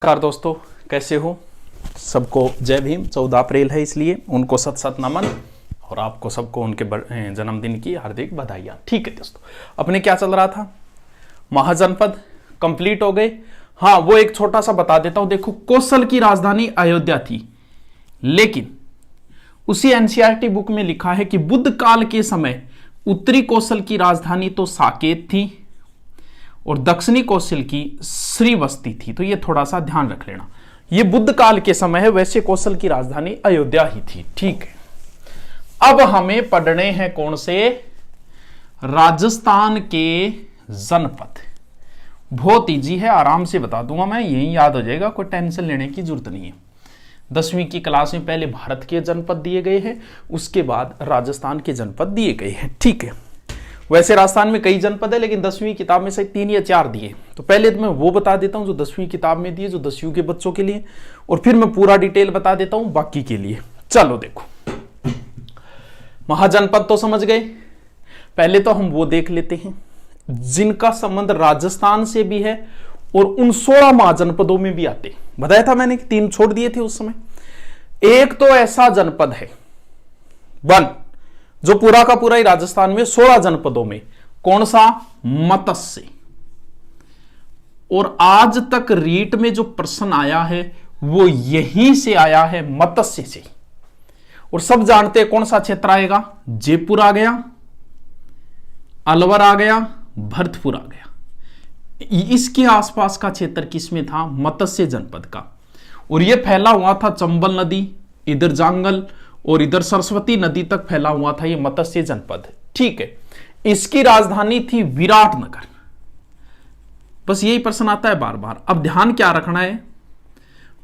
नमस्कार दोस्तों, कैसे हो? सबको जय भीम। 14 अप्रैल है इसलिए उनको सत सत नमन और आपको सबको उनके जन्मदिन की हार्दिक बधाइयाँ। ठीक है दोस्तों, अपने क्या चल रहा था? महाजनपद कंप्लीट हो गए। हाँ, वो एक छोटा सा बता देता हूं। देखो, कौशल की राजधानी अयोध्या थी, लेकिन उसी एनसीईआरटी बुक में लिखा है कि बुद्ध काल के समय उत्तरी कौशल की राजधानी तो साकेत थी और दक्षिणी कौशल की श्रीवस्ती थी। तो ये थोड़ा सा ध्यान रख लेना, ये बुद्ध काल के समय है, वैसे कौशल की राजधानी अयोध्या ही थी। ठीक है, अब हमें पढ़ने हैं कौन से? राजस्थान के जनपद। बहुत इजी है, आराम से बता दूंगा मैं, यही याद हो जाएगा, कोई टेंशन लेने की जरूरत नहीं है। 10वीं की क्लास में पहले भारत के जनपद दिए गए हैं, उसके बाद राजस्थान के जनपद दिए गए हैं। ठीक है, वैसे राजस्थान में कई जनपद है, लेकिन 10वीं किताब में से 3 या 4 दिए। तो पहले तो मैं वो बता देता हूं जो 10वीं किताब में दिए, जो 10वीं के बच्चों के लिए, और फिर मैं पूरा डिटेल बता देता हूं बाकी के लिए। चलो देखो, महाजनपद तो समझ गए। पहले तो हम वो देख लेते हैं जिनका संबंध राजस्थान से भी है और उन 16 महाजनपदों में भी आते। बताया था मैंने कि 3 छोड़ दिए थे उस समय। एक तो ऐसा जनपद है जो पूरा का पूरा ही राजस्थान में 16 जनपदों में, कौन सा? मत्स्य। और आज तक रीट में जो प्रश्न आया है वो यहीं से आया है, मत्स्य से। और सब जानते हैं कौन सा क्षेत्र आएगा? जयपुर आ गया, अलवर आ गया, भरतपुर आ गया। इसके आसपास का क्षेत्र किसमें था? मत्स्य जनपद का। और यह फैला हुआ था चंबल नदी, इधर जांगल और इधर सरस्वती नदी तक फैला हुआ था ये मत्स्य जनपद। ठीक है, इसकी राजधानी थी विराटनगर। बस यही प्रश्न आता है बार बार। अब ध्यान क्या रखना है?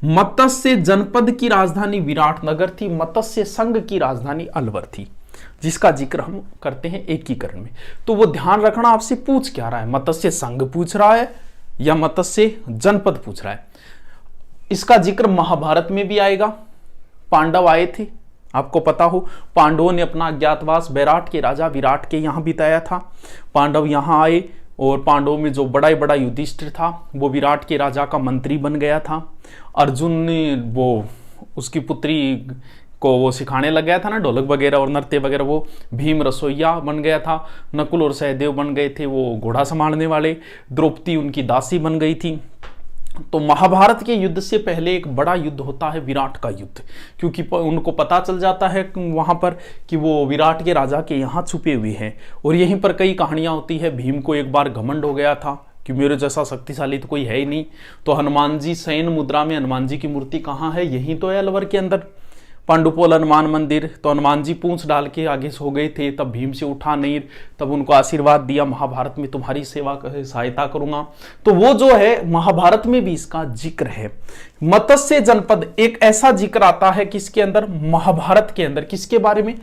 मत्स्य जनपद की राजधानी विराटनगर थी, मत्स्य संघ की राजधानी अलवर थी, जिसका जिक्र हम करते हैं एकीकरण में। तो वो ध्यान रखना, आपसे पूछ क्या रहा है, मत्स्य संघ पूछ रहा है या मत्स्य जनपद पूछ रहा है। इसका जिक्र महाभारत में भी आएगा। पांडव आए थे, आपको पता हो, पांडवों ने अपना अज्ञातवास बैराट के राजा विराट के यहां बिताया था। पांडव यहां आए और पांडवों में जो बड़ा युधिष्ठिर था वो विराट के राजा का मंत्री बन गया था। अर्जुन ने वो उसकी पुत्री को वो सिखाने लग गया था ना, ढोलक वगैरह और नृत्य वगैरह। वो भीम रसोइया बन गया था। नकुल और सहदेव बन गए थे वो घोड़ा संभालने वाले। द्रौपदी उनकी दासी बन गई थी। तो महाभारत के युद्ध से पहले एक बड़ा युद्ध होता है, विराट का युद्ध, क्योंकि उनको पता चल जाता है वहां पर कि वो विराट के राजा के यहाँ छुपे हुए हैं। और यहीं पर कई कहानियां होती है। भीम को एक बार घमंड हो गया था कि मेरे जैसा शक्तिशाली तो कोई है ही नहीं। तो हनुमान जी शयन मुद्रा में, हनुमान जी की मूर्ति कहाँ है? यहीं तो है, अलवर के अंदर, पांडुपोल हनुमान मंदिर। तो हनुमान जी पूंछ डाल के आगे सो गए थे, तब भीम से उठा नहीं, तब उनको आशीर्वाद दिया, महाभारत में तुम्हारी सेवा सहायता करूंगा। तो वो जो है महाभारत में भी इसका जिक्र है। मत्स्य जनपद एक ऐसा जिक्र आता है किसके अंदर? महाभारत के अंदर। किसके बारे में?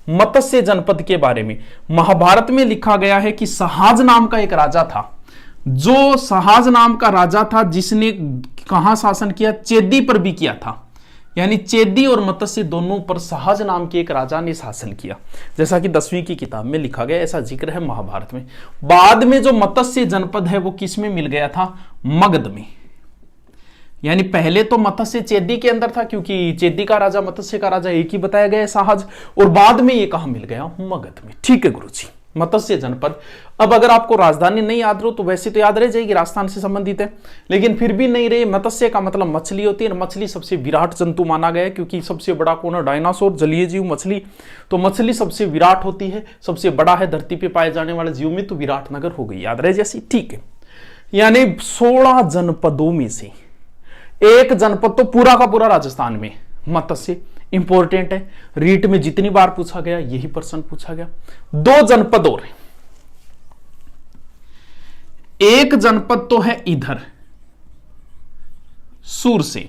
मत्स्य जनपद के बारे में। महाभारत में लिखा गया है कि सहाज नाम का एक राजा था। जो सहाज नाम का राजा था जिसने कहां शासन किया? चेदी पर भी किया था। यानी चेदी और मत्स्य दोनों पर सहाज नाम के एक राजा ने शासन किया, जैसा कि 10वीं की किताब में लिखा गया, ऐसा जिक्र है महाभारत में। बाद में जो मत्स्य जनपद है वो किस में मिल गया था? मगध में। यानी पहले तो मत्स्य चेदी के अंदर था, क्योंकि चेदी का राजा मत्स्य का राजा एक ही बताया गया है, सहाज। और बाद में ये कहां मिल गया? मगध में। ठीक है गुरुजी, मत्स्य जनपद। अब अगर आपको राजधानी नहीं याद हो तो वैसे तो याद रह जाएगी, राजस्थान से संबंधित है, लेकिन फिर भी नहीं रहे। मत्स्य का मतलब मछली होती है, मछली सबसे विराट जंतु माना गया है, क्योंकि सबसे बड़ा कौन है? डायनासोर, जलीय जीव मछली। तो मछली सबसे विराट होती है, सबसे बड़ा है धरती पे पाए जाने वाले जीव में, तो विराटनगर हो गई, याद रहे जैसी। ठीक है, यानी 16 जनपदों में से एक जनपद तो पूरा का पूरा राजस्थान में, मत्स्य। इंपॉर्टेंट है, रीट में जितनी बार पूछा गया यही प्रश्न पूछा गया। 2 जनपद और हैं। एक जनपद तो है इधर सूरसेन,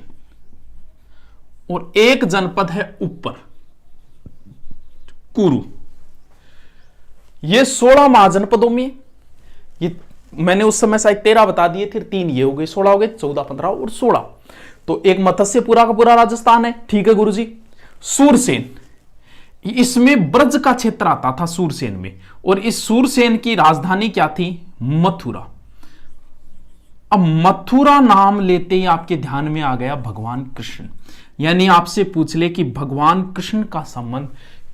और एक जनपद है ऊपर कुरु। ये 16 महाजनपदों में, ये मैंने उस समय शायद 13 बता दिए थे, 3 ये हो गए, 16 हो गए, 14, 15 और 16। तो एक मत्स्य पूरा का पूरा राजस्थान है। ठीक है गुरुजी। सूरसेन, इसमें ब्रज का क्षेत्र आता था सूरसेन में, और इस सूरसेन की राजधानी क्या थी? मथुरा। अब मथुरा नाम लेते ही आपके ध्यान में आ गया भगवान कृष्ण, यानी आपसे पूछ ले कि भगवान कृष्ण का संबंध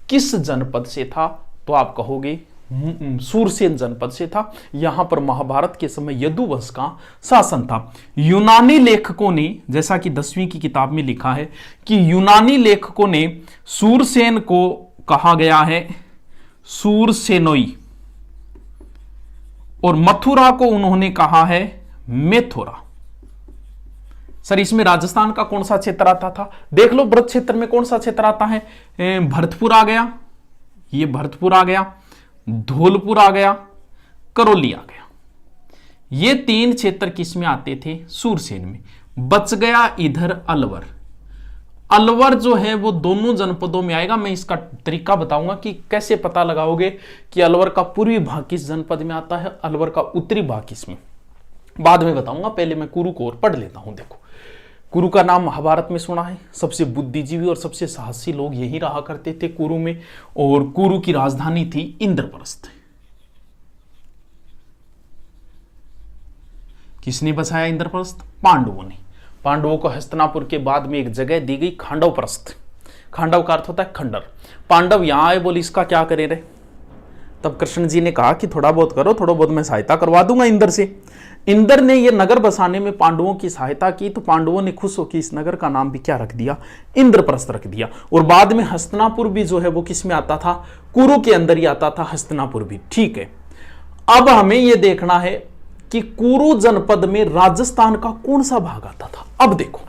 किस जनपद से था, तो आप कहोगे सूरसेन जनपद से था। यहां पर महाभारत के समय यदुवंश का शासन था। यूनानी लेखकों ने, जैसा कि 10वीं की किताब में लिखा है कि यूनानी लेखकों ने सूरसेन को कहा गया है सूरसेनोई, और मथुरा को उन्होंने कहा है मेथुरा। सर इसमें राजस्थान का कौन सा क्षेत्र आता था? देख लो व्रत क्षेत्र में कौन सा क्षेत्र आता है। भरतपुर आ गया, ये भरतपुर आ गया, धौलपुर आ गया, करौली आ गया। ये 3 क्षेत्र किस में आते थे? सूरसेन में। बच गया इधर अलवर। अलवर जो है वो दोनों जनपदों में आएगा। मैं इसका तरीका बताऊंगा कि कैसे पता लगाओगे कि अलवर का पूर्वी भाग किस जनपद में आता है, अलवर का उत्तरी भाग किस में, बाद में बताऊंगा। पहले मैं कुरु को और पढ़ लेता हूं। देखो, कुरु का नाम महाभारत में सुना है। सबसे बुद्धिजीवी और सबसे साहसी लोग यही रहा करते थे कुरु में, और कुरु की राजधानी थी इंद्रप्रस्थ। किसने बसाया इंद्रप्रस्थ? पांडवों ने। पांडवों को हस्तिनापुर के बाद में एक जगह दी गई खांडवप्रस्थ। खांडव का अर्थ होता है खंडर। पांडव यहां आए, बोले इसका क्या करे रे। तब कृष्ण जी ने कहा कि थोड़ा बहुत करो, थोड़ा बहुत मैं सहायता करवा दूंगा इंद्र से। इंद्र ने यह नगर बसाने में पांडवों की सहायता की, तो पांडवों ने खुश होकर इस नगर का नाम भी क्या रख दिया? इंद्रप्रस्थ रख दिया। और बाद में हस्तिनापुर भी जो है वो किस में आता था? कुरु के अंदर ही आता था हस्तिनापुर भी। ठीक है, अब हमें यह देखना है कि कुरु जनपद में राजस्थान का कौन सा भाग आता था। अब देखो,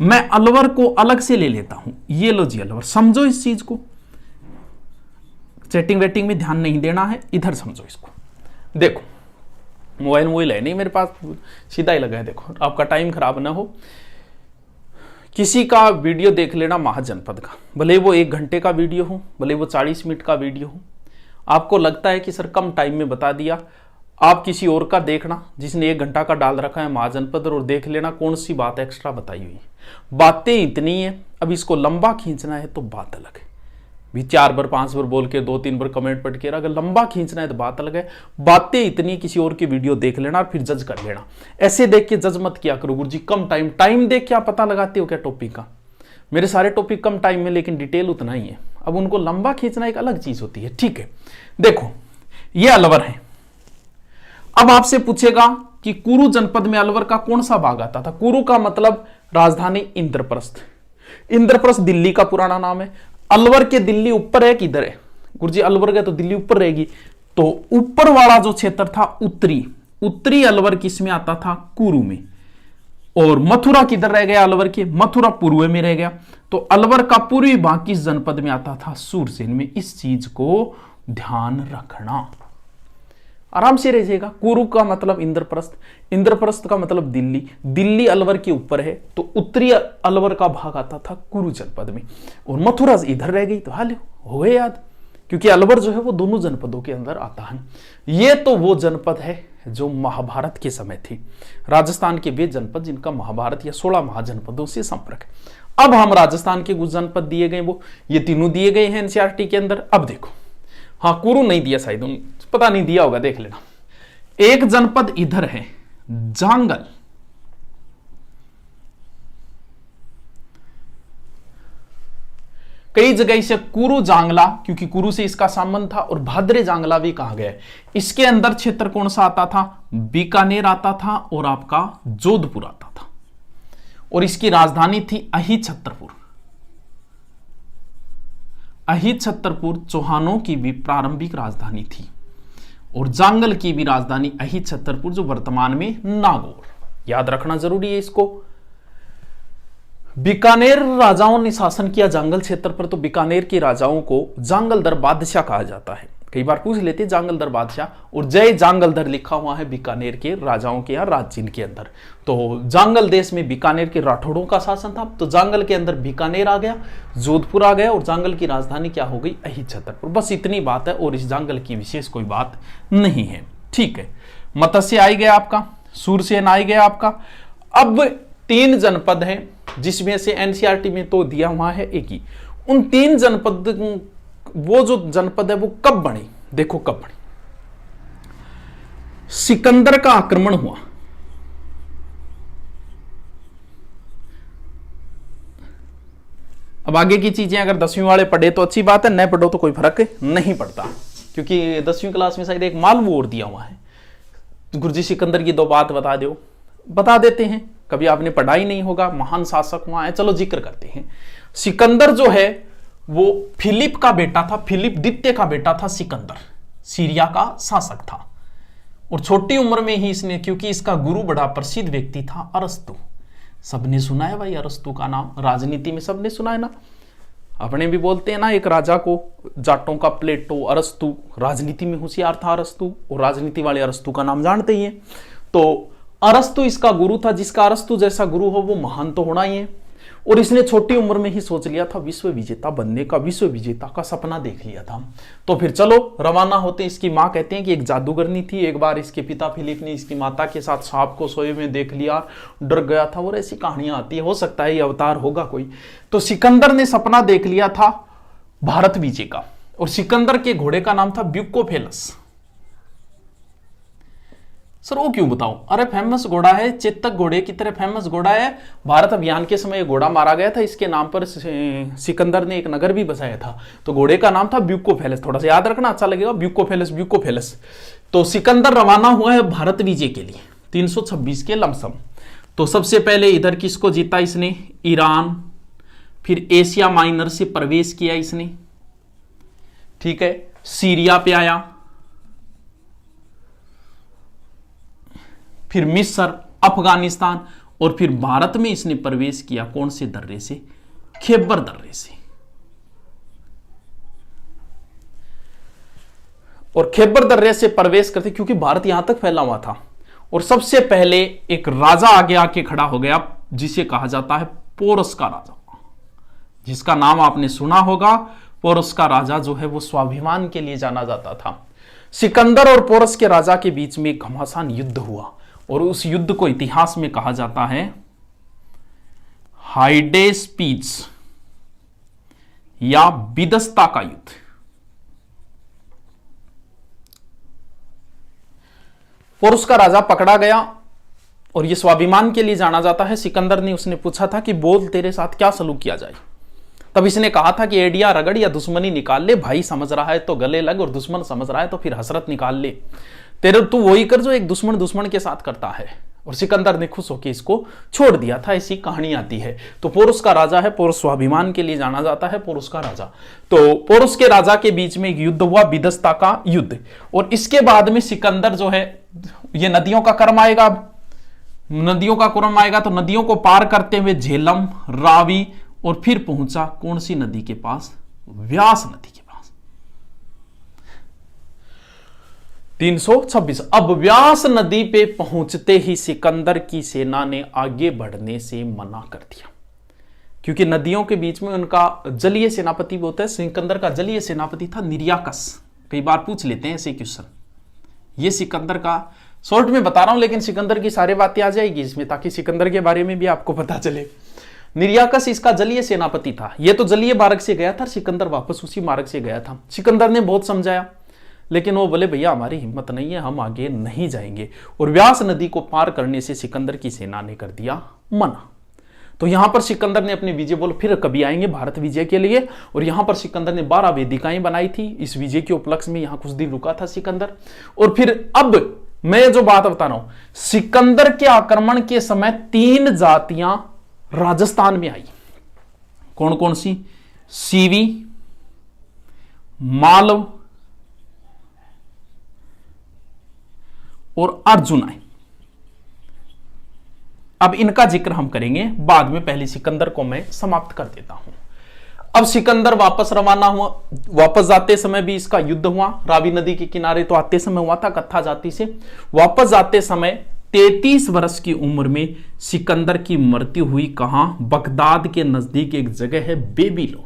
मैं अलवर को अलग से ले लेता हूं। ये लो जी अलवर, समझो इस चीज को। चैटिंग वेटिंग में ध्यान नहीं देना है, इधर समझो इसको। देखो, मोबाइल है नहीं मेरे पास, सीधा ही लगा है। देखो, आपका टाइम खराब ना हो। किसी का वीडियो देख लेना महाजनपद का, भले वो 1 घंटे का वीडियो हो, भले वो 40 मिनट का वीडियो हो। आपको लगता है कि सर कम टाइम में बता दिया, आप किसी और का देखना जिसने 1 घंटा का डाल रखा है महाजनपद, और देख लेना कौन सी बात एक्स्ट्रा बताई हुई है। बातें इतनी है, अब इसको लंबा खींचना है तो बात अलग है। भी 4 बार 5 बार बोल के 2-3 बार कमेंट पढ़ के, अगर लंबा खींचना है तो बात अलग है। बातें इतनी, किसी और की वीडियो देख लेना और फिर जज कर लेना। ऐसे देख के जज मत किया करो, गुरुजी कम टाइम देख के आप पता लगाते हो क्या टॉपिक का। मेरे सारे टॉपिक कम टाइम में, लेकिन डिटेल उतना ही है। अब उनको लंबा खींचना एक अलग चीज होती है। ठीक है, देखो ये अलवर है। अब आपसे पूछेगा कि कुरु जनपद में अलवर का कौन सा भाग आता था। कुरु का मतलब राजधानी इंद्रप्रस्थ। इंद्रप्रस्थ दिल्ली का पुराना नाम है। अलवर के दिल्ली ऊपर है कि इधर है? गुरुजी अलवर गए तो दिल्ली ऊपर रहेगी, तो ऊपर वाला जो क्षेत्र था उत्तरी अलवर किस में आता था? कुरु में। और मथुरा किधर रह गया अलवर के? मथुरा पूर्व में रह गया। तो अलवर का पूर्वी भाग किस जनपद में आता था? सूरसेन में। इस चीज को ध्यान रखना, आराम से रह जाएगा। कुरु का मतलब इंद्रप्रस्थ, इंद्रप्रस्थ का मतलब दिल्ली, दिल्ली अलवर के ऊपर है, तो उत्तरी अलवर का भाग आता था कुरु जनपद में, और मथुरा इधर रह गई। तो हाल हो गए याद, क्योंकि अलवर जो है वो दोनों जनपदों के अंदर आता है। ये तो वो जनपद है जो महाभारत के समय थे। राजस्थान के वे जनपद जिनका महाभारत या 16 महाजनपदों से संपर्क है। अब हम राजस्थान के कुछ जनपद दिए गए, वो ये तीनों दिए गए हैं एनसीईआरटी के अंदर। अब देखो, हाँ कुरु नहीं दिया शायद, पता नहीं दिया होगा, देख लेना। एक जनपद इधर है जांगल, कई जगह इसे कुरु जांगला, क्योंकि कुरु से इसका संबंध था, और भाद्रे जांगला भी कहा गया है। इसके अंदर क्षेत्र कौन सा आता था? बीकानेर आता था और आपका जोधपुर आता था, और इसकी राजधानी थी अहिछत्रपुर। अहिछत्रपुर चौहानों की भी प्रारंभिक राजधानी थी, और जांगल की भी राजधानी अहिछत्रपुर, जो वर्तमान में नागौर। याद रखना जरूरी है इसको। बीकानेर राजाओं ने शासन किया जांगल क्षेत्र पर, तो बीकानेर के राजाओं को जांगलधर बादशाह कहा जाता है। कई बार पूछ लेते जांगलधर बादशाह, और जय जांगलधर लिखा हुआ है बीकानेर के राजाओं के या राज्य के अंदर। तो जांगल देश में बीकानेर के राठौड़ों का शासन था, तो जांगल के अंदर बीकानेर आ गया, जोधपुर आ गया, और जांगल की राजधानी क्या हो गई? अहिछत्रपुर। बस इतनी बात है, और इस जांगल की विशेष कोई बात नहीं है। ठीक है, मत्स्य आई गया आपका, सूरसेन आई गया आपका। अब 3 जनपद है, जिसमें से एनसीईआरटी में तो दिया हुआ है एक ही। उन 3 जनपद, वो जो जनपद है वो कब बनी? देखो कब बनी। सिकंदर का आक्रमण हुआ, अब आगे की चीजें अगर 10वीं वाले पढ़े तो अच्छी बात है, न पढ़ो तो कोई फर्क नहीं पड़ता, क्योंकि 10वीं क्लास में शायद एक मालवू और दिया हुआ है। गुरुजी सिकंदर की 2 बात बता दो, बता देते हैं, कभी आपने पढ़ा ही नहीं होगा, महान शासक वहां है। चलो जिक्र करते हैं। सिकंदर जो है वो फिलिप का बेटा था, फिलिप द्वितीय का बेटा था सिकंदर, सीरिया का शासक था। और छोटी उम्र में ही इसने, क्योंकि इसका गुरु बड़ा प्रसिद्ध व्यक्ति था अरस्तु, सबने सुना है भाई अरस्तु का नाम, राजनीति में सबने सुना है ना, अपने भी बोलते हैं ना एक राजा को, जाटों का प्लेटो, अरस्तु, राजनीति में होशियार था अरस्तु, और राजनीति वाले अरस्तु का नाम जानते ही हैं। तो अरस्तु इसका गुरु था, जिसका अरस्तु जैसा गुरु हो वो महान तो होना ही है। और इसने छोटी उम्र में ही सोच लिया था विश्व विजेता बनने का, विश्व विजेता का सपना देख लिया था। तो फिर चलो रवाना होते। इसकी माँ कहते हैं कि एक जादूगरनी थी, एक बार इसके पिता फिलिप ने इसकी माता के साथ सांप को सोए में देख लिया, डर गया था, और ऐसी कहानियां आती है, हो सकता है ये अवतार होगा कोई। तो सिकंदर ने सपना देख लिया था भारत विजय का, और सिकंदर के घोड़े का नाम था ब्यूकोफेलस। सर वो क्यों बताऊं? अरे फेमस घोड़ा है, चेतक घोड़े की तरह फेमस घोड़ा है। भारत अभियान के समय घोड़ा मारा गया था, इसके नाम पर सिकंदर ने एक नगर भी बसाया था। तो घोड़े का नाम था ब्यूकोफेलस, थोड़ा सा याद रखना अच्छा लगेगा, ब्यूकोफेलस ब्यूकोफेलस। तो सिकंदर रवाना हुआ है भारत विजय के लिए 326 के लमसम। तो सबसे पहले इधर किसको जीता इसने? ईरान, फिर एशिया माइनर से प्रवेश किया इसने, ठीक है, सीरिया पे आया, फिर मिस्र, अफगानिस्तान, और फिर भारत में इसने प्रवेश किया कौन से दर्रे से? खैबर दर्रे से। और खैबर दर्रे से प्रवेश करते, क्योंकि भारत यहां तक फैला हुआ था। और सबसे पहले एक राजा आगे आके खड़ा हो गया, जिसे कहा जाता है पोरस का राजा, जिसका नाम आपने सुना होगा। पोरस का राजा जो है वो स्वाभिमान के लिए जाना जाता था। सिकंदर और पोरस के राजा के बीच में एक घमासान युद्ध हुआ, और उस युद्ध को इतिहास में कहा जाता है हाइडेस्पीज या विदस्ता का युद्ध। पोरस का राजा पकड़ा गया, और यह स्वाभिमान के लिए जाना जाता है। सिकंदर ने उसने पूछा था कि बोल तेरे साथ क्या सलूक किया जाए। तब इसने कहा था कि एडिया रगड़ या दुश्मनी निकाल ले, भाई समझ रहा है तो गले लग, और दुश्मन समझ रहा है तो फिर हसरत निकाल ले। तेरे तू वही कर जो एक दुश्मन दुश्मन के साथ करता है। और सिकंदर ने खुश होकर इसको छोड़ दिया था, ऐसी कहानी आती है। तो पोरस का राजा है, पोरस स्वाभिमान के लिए जाना जाता है, पोरस का राजा। तो पोरस के राजा के बीच में एक युद्ध हुआ, विदस्ता का युद्ध। और इसके बाद में सिकंदर जो है, ये नदियों का क्रम आएगा, नदियों का क्रम आएगा। तो नदियों को पार करते हुए झेलम, रावी, और फिर पहुंचा कौन सी नदी के पास? व्यास नदी के पास। 326। अब व्यास नदी पे पहुंचते ही सिकंदर की सेना ने आगे बढ़ने से मना कर दिया, क्योंकि नदियों के बीच में उनका जलीय सेनापति होता है। सिकंदर का जलीय सेनापति था निर्याकस। कई बार पूछ लेते हैं ऐसे क्वेश्चन। ये सिकंदर का शॉर्ट में बता रहा हूं, लेकिन सिकंदर की सारी बातें आ जाएगी इसमें, ताकि सिकंदर के बारे में भी आपको पता चले। निर्याकस इसका जलीय सेनापति था। ये तो जलीय मार्ग से गया था, सिकंदर वापस उसी मार्ग से गया था। सिकंदर ने बहुत समझाया, लेकिन वो बोले भैया हमारी हिम्मत नहीं है, हम आगे नहीं जाएंगे। और व्यास नदी को पार करने से सिकंदर की सेना ने कर दिया मना। तो यहां पर सिकंदर ने अपनी विजय बोल फिर कभी आएंगे भारत विजय के लिए। और यहां पर सिकंदर ने 12 वेदिकाएं बनाई थी। इस विजय के उपलक्ष्य में यहां कुछ दिन रुका था सिकंदर। और फिर अब मैं जो बात बता रहा हूं, सिकंदर के आक्रमण के समय 3 जातियां राजस्थान में आई। कौन कौन सी? सीवी, मालव और अर्जुन आए। अब इनका जिक्र हम करेंगे बाद में, पहले सिकंदर को मैं समाप्त कर देता हूं। अब सिकंदर वापस रवाना हुआ। वापस जाते समय भी इसका युद्ध हुआ, रावी नदी के किनारे तो आते समय हुआ था कत्था जाति से। वापस जाते समय 33 वर्ष की उम्र में सिकंदर की मृत्यु हुई। कहां? बगदाद के नजदीक एक जगह है बेबीलोन।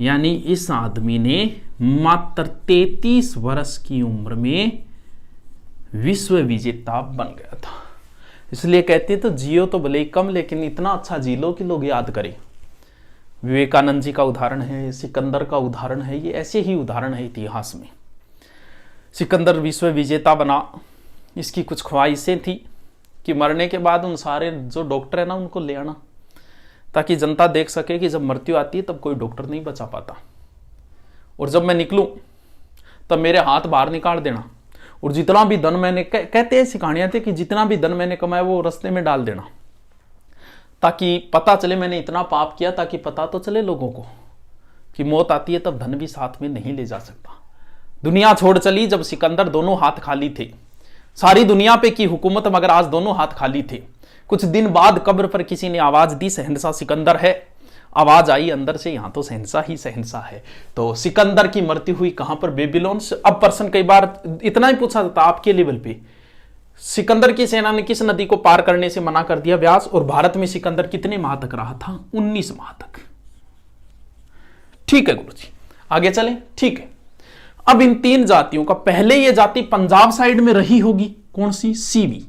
यानी इस आदमी ने मात्र 33 वर्ष की उम्र में विश्व विजेता बन गया था। इसलिए कहते तो जियो तो भले ही कम, लेकिन इतना अच्छा जी लो कि लोग याद करें। विवेकानंद जी का उदाहरण है, सिकंदर का उदाहरण है, ये ऐसे ही उदाहरण है इतिहास में। सिकंदर विश्व विजेता बना। इसकी कुछ ख्वाहिशें थी कि मरने के बाद उन सारे जो डॉक्टर है ना उनको ले आना, ताकि जनता देख सके कि जब मृत्यु आती है तब कोई डॉक्टर नहीं बचा पाता, और जब मैं निकलूं तब मेरे हाथ बाहर निकाल देना, और जितना भी धन मैंने कहते ऐसी कहानियां थी कि जितना भी धन मैंने कमाया वो रास्ते में डाल देना, ताकि पता चले मैंने इतना पाप किया, ताकि पता तो चले लोगों को कि मौत आती है तब धन भी साथ में नहीं ले जा सकता। दुनिया छोड़ चली जब सिकंदर दोनों हाथ खाली थे, सारी दुनिया पे की हुकूमत मगर आज दोनों हाथ खाली थे। कुछ दिन बाद कब्र पर किसी ने आवाज दी, शहंशाह सिकंदर है। आवाज आई अंदर से, यहां तो शहंशाह ही शहंशाह है। तो सिकंदर की मृत्यु हुई कहां पर? बेबीलोन से। अब प्रश्न कई बार इतना ही पूछा जाता आपके लेवल पे, सिकंदर की सेना ने किस नदी को पार करने से मना कर दिया? व्यास। और भारत में सिकंदर कितने माह तक रहा था? 19 माह तक। ठीक है गुरुजी, आगे चले। ठीक है, अब इन 3 जातियों का, पहले यह जाति पंजाब साइड में रही होगी, कौन सी? सीवी,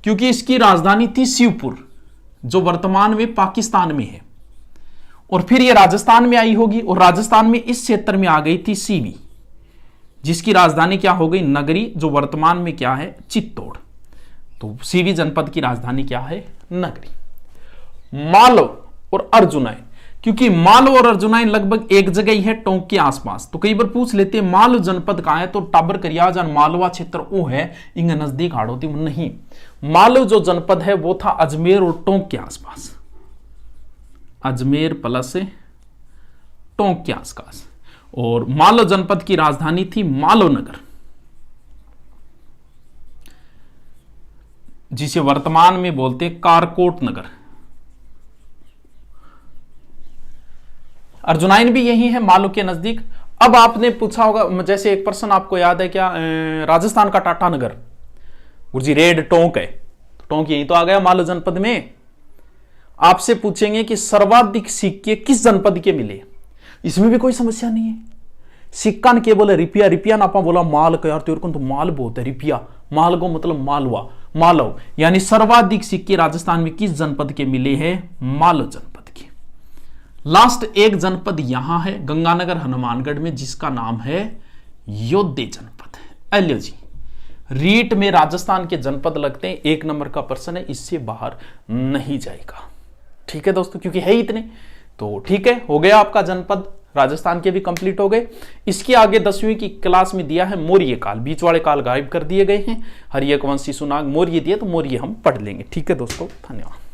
क्योंकि इसकी राजधानी थी शिवपुर जो वर्तमान में पाकिस्तान में है, और फिर यह राजस्थान में आई होगी, और राजस्थान में इस क्षेत्र में आ गई थी सीवी जिसकी राजधानी क्या हो गई? नगरी, जो वर्तमान में क्या है? चित्तौड़। तो सीवी जनपद की राजधानी क्या है? नगरी। मालव और अर्जुनाइन, क्योंकि मालव और अर्जुनाइन लगभग एक जगह ही है, टोंक के आसपास। तो कई बार पूछ लेते हैं मालव जनपद कहां है, तो टाबर करिया जान मालवा क्षेत्र वो है, इंग नजदीक हाड़ोती नहीं। मालव जो जनपद है वो था अजमेर और टोंक के आसपास, अजमेर प्लस टोंक के आसपास। और मालव जनपद की राजधानी थी मालव नगर, जिसे वर्तमान में बोलते कारकोट नगर। अर्जुनाइन भी यही है, मालव के नजदीक। अब आपने पूछा होगा, जैसे एक पर्सन आपको याद है क्या, राजस्थान का टाटानगर, गुरुजी रेड टोंक है, तो टोंक यही तो आ गया मालव जनपद में। आपसे पूछेंगे कि सर्वाधिक सिक्के किस जनपद के मिले, इसमें भी कोई समस्या नहीं है। सिक्का ने के बोले रिपिया, रिपिया ना आपा बोला माल का, यार तेरे को तो माल बहुत है, रिपिया माल को मतलब मालवा, मालव। यानी सर्वाधिक सिक्के राजस्थान में किस जनपद के मिले हैं? मालव जनपद के। लास्ट एक जनपद यहां है गंगानगर हनुमानगढ़ में, जिसका नाम है योद्धे जनपद। एलियो जी, रीट में राजस्थान के जनपद लगते हैं, 1 नंबर का प्रश्न है, इससे बाहर नहीं जाएगा। ठीक है दोस्तों, क्योंकि है इतने। तो ठीक है, हो गया आपका जनपद, राजस्थान के भी कंप्लीट हो गए। इसके आगे 10वीं की क्लास में दिया है मौर्य काल, बीच वाले काल गायब कर दिए गए हैं। हरियक वंश शिशुनाग मौर्य दिए, तो मौर्य हम पढ़ लेंगे। ठीक है दोस्तों, धन्यवाद।